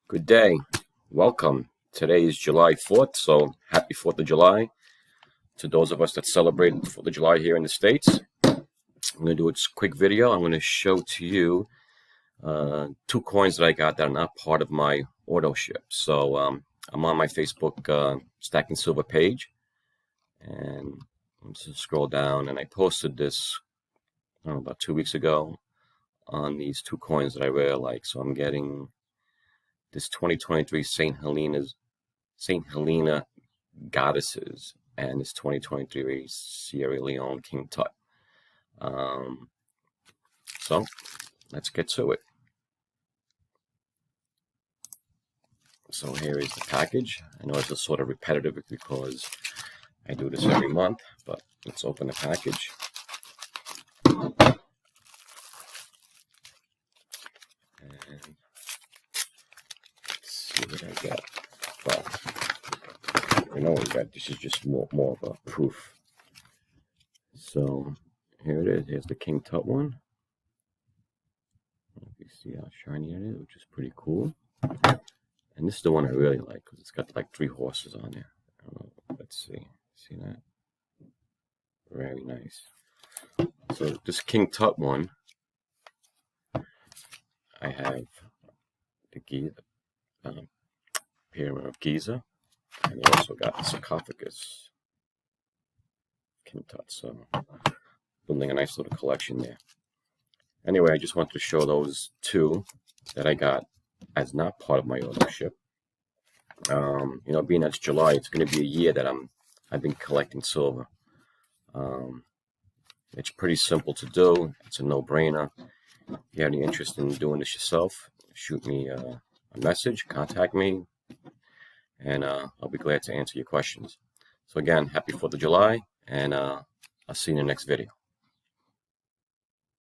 Good day. Welcome. Today is July 4th, so happy 4th of July to those of us that celebrate 4th of July here in the States. I'm going to do a quick video. I'm going to show to you two coins that I got that are not part of my auto ship. So I'm on my Facebook Stacking Silver page, and I'm just scroll down, and I posted this about 2 weeks ago on these two coins that I really like. So I'm getting this 2023 St. Helena Goddesses and this 2023 Sierra Leone King Tut. So let's get to it. So here is the package. I know it's sort of repetitive because I do this every month, but let's open the package. And see what I got. Well, I know what we got. This is just more of a proof. So here it is. Here's the King Tut one. You see how shiny it is, which is pretty cool. And this is the one I really like because it's got like 3 horses on there. I don't know. Let's see. See that? Very nice. So this King Tut one, I have the Giza, Pyramid of Giza, and I also got the sarcophagus King Tut. So building a nice little collection there. Anyway, I just wanted to show those two that I got as not part of my auto ship. You know, being that it's July, it's going to be a year that I've been collecting silver. It's pretty simple to do. It's a no-brainer. If you have any interest in doing this yourself, shoot me a message, contact me, and I'll be glad to answer your questions. So again, happy 4th of July, and I'll see you in the next video.